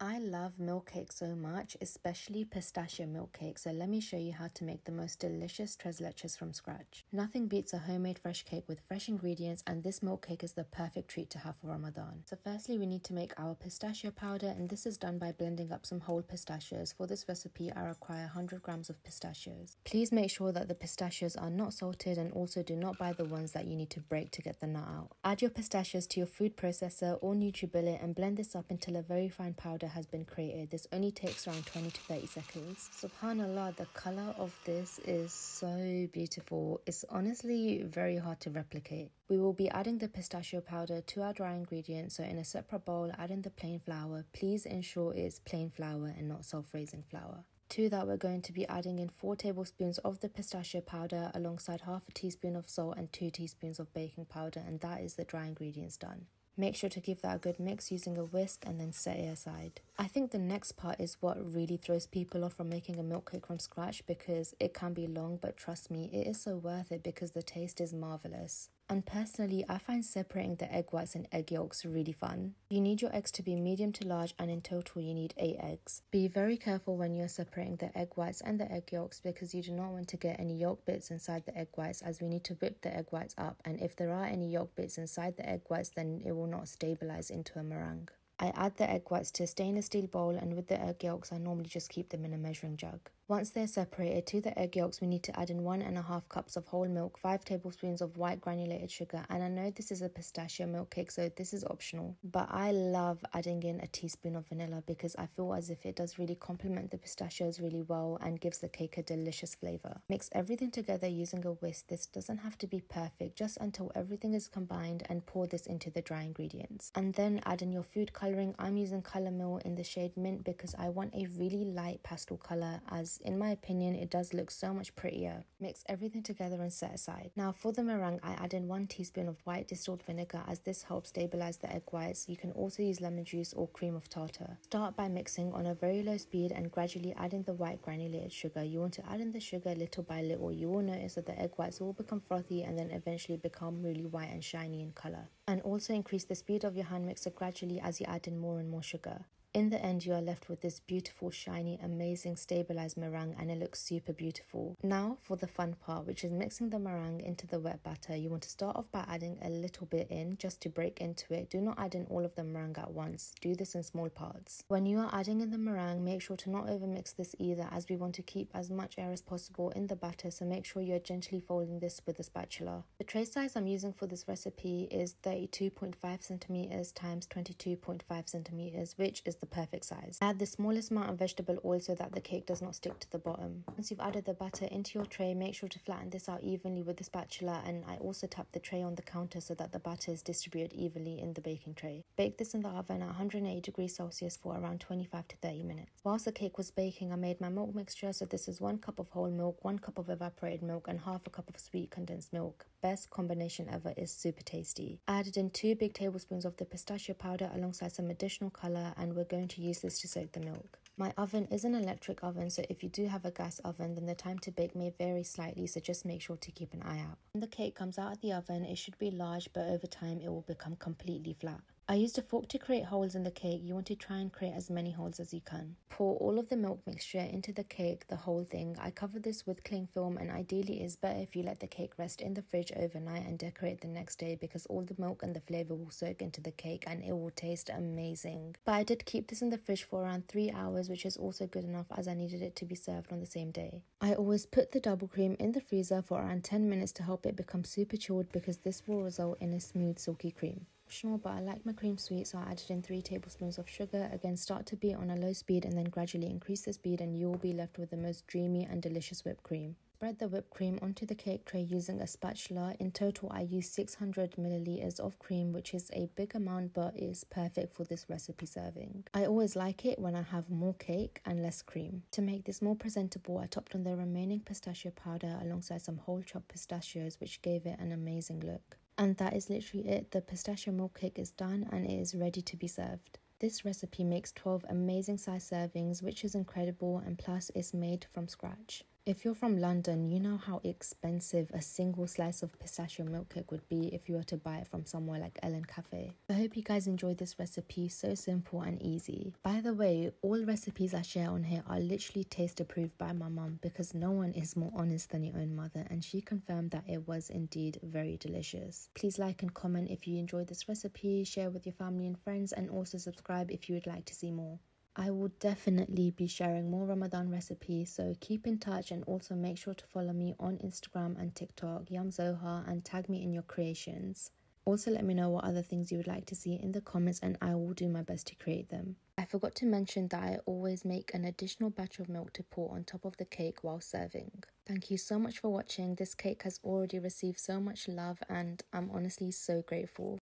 I love milk cake so much, especially pistachio milk cake, so let me show you how to make the most delicious tres leches from scratch. Nothing beats a homemade fresh cake with fresh ingredients, and this milk cake is the perfect treat to have for Ramadan. So firstly, we need to make our pistachio powder, and this is done by blending up some whole pistachios. For this recipe, I require 100 grams of pistachios. Please make sure that the pistachios are not salted, and also do not buy the ones that you need to break to get the nut out. Add your pistachios to your food processor or NutriBullet and blend this up until a very fine powder has been created. This only takes around 20 to 30 seconds. Subhanallah, the color of this is so beautiful. It's honestly very hard to replicate. We will be adding the pistachio powder to our dry ingredients, so in a separate bowl, add in the plain flour. Please ensure it's plain flour and not self-raising flour. To that, we're going to be adding in 4 tablespoons of the pistachio powder alongside half a teaspoon of salt and 2 teaspoons of baking powder, and that is the dry ingredients done. Make sure to give that a good mix using a whisk and then set it aside. I think the next part is what really throws people off from making a milk cake from scratch, because it can be long, but trust me, it is so worth it because the taste is marvelous. And personally, I find separating the egg whites and egg yolks really fun. You need your eggs to be medium to large, and in total you need 8 eggs. Be very careful when you're separating the egg whites and the egg yolks, because you do not want to get any yolk bits inside the egg whites, as we need to whip the egg whites up, and if there are any yolk bits inside the egg whites, then it will not stabilize into a meringue. I add the egg whites to a stainless steel bowl, and with the egg yolks I normally just keep them in a measuring jug. Once they're separated, to the egg yolks we need to add in 1.5 cups of whole milk, 5 tablespoons of white granulated sugar, and I know this is a pistachio milk cake so this is optional, but I love adding in a teaspoon of vanilla because I feel as if it does really complement the pistachios really well and gives the cake a delicious flavour. Mix everything together using a whisk. This doesn't have to be perfect, just until everything is combined, and pour this into the dry ingredients. And then add in your food colouring. I'm using Colour Mill in the shade Mint because I want a really light pastel colour, as in my opinion it does look so much prettier. Mix everything together and set aside. Now for the meringue, I add in 1 teaspoon of white distilled vinegar, as this helps stabilize the egg whites. You can also use lemon juice or cream of tartar. Start by mixing on a very low speed and gradually add in the white granulated sugar. You want to add in the sugar little by little. You will notice that the egg whites will become frothy and then eventually become really white and shiny in colour. And also increase the speed of your hand mixer gradually as you add in more and more sugar. In the end, you are left with this beautiful, shiny, amazing stabilized meringue, and it looks super beautiful. Now for the fun part, which is mixing the meringue into the wet batter. You want to start off by adding a little bit in just to break into it. Do not add in all of the meringue at once. Do this in small parts. When you are adding in the meringue, make sure to not overmix this either, as we want to keep as much air as possible in the batter, so make sure you're gently folding this with a spatula. The tray size I'm using for this recipe is 32.5 centimeters times 22.5 centimeters, which is the perfect size. Add the smallest amount of vegetable oil so that the cake does not stick to the bottom. Once you've added the batter into your tray, make sure to flatten this out evenly with the spatula, and I also tap the tray on the counter so that the batter is distributed evenly in the baking tray. Bake this in the oven at 180 degrees Celsius for around 25 to 30 minutes. Whilst the cake was baking, I made my milk mixture, so this is 1 cup of whole milk, 1 cup of evaporated milk, and half a cup of sweet condensed milk. Best combination ever, is super tasty. I added in 2 big tablespoons of the pistachio powder alongside some additional colour, and we're going to use this to soak the milk. My oven is an electric oven, so if you do have a gas oven, then the time to bake may vary slightly, so just make sure to keep an eye out. When the cake comes out of the oven, it should be large, but over time it will become completely flat. I used a fork to create holes in the cake. You want to try and create as many holes as you can. Pour all of the milk mixture into the cake, the whole thing. I covered this with cling film, and ideally it is better if you let the cake rest in the fridge overnight and decorate the next day, because all the milk and the flavour will soak into the cake and it will taste amazing. But I did keep this in the fridge for around 3 hours, which is also good enough as I needed it to be served on the same day. I always put the double cream in the freezer for around 10 minutes to help it become super chilled, because this will result in a smooth silky cream. Optional, but I like my cream sweet, so I added in 3 tablespoons of sugar. Again, start to beat on a low speed and then gradually increase the speed, and you will be left with the most dreamy and delicious whipped cream. Spread the whipped cream onto the cake tray using a spatula. In total, I used 600 milliliters of cream, which is a big amount, but is perfect for this recipe serving. I always like it when I have more cake and less cream. To make this more presentable, I topped on the remaining pistachio powder alongside some whole chopped pistachios, which gave it an amazing look. And that is literally it. The pistachio milk cake is done and it is ready to be served. This recipe makes 12 amazing size servings, which is incredible, and plus it's made from scratch. If you're from London, you know how expensive a single slice of pistachio milk cake would be if you were to buy it from somewhere like Ellen Cafe. I hope you guys enjoyed this recipe, so simple and easy. By the way, all recipes I share on here are literally taste approved by my mum, because no one is more honest than your own mother, and she confirmed that it was indeed very delicious. Please like and comment if you enjoyed this recipe, share with your family and friends, and also subscribe if you would like to see more. I will definitely be sharing more Ramadan recipes, so keep in touch, and also make sure to follow me on Instagram and TikTok, Yum Zoha, and tag me in your creations. Also, let me know what other things you would like to see in the comments, and I will do my best to create them. I forgot to mention that I always make an additional batch of milk to pour on top of the cake while serving. Thank you so much for watching. This cake has already received so much love, and I'm honestly so grateful.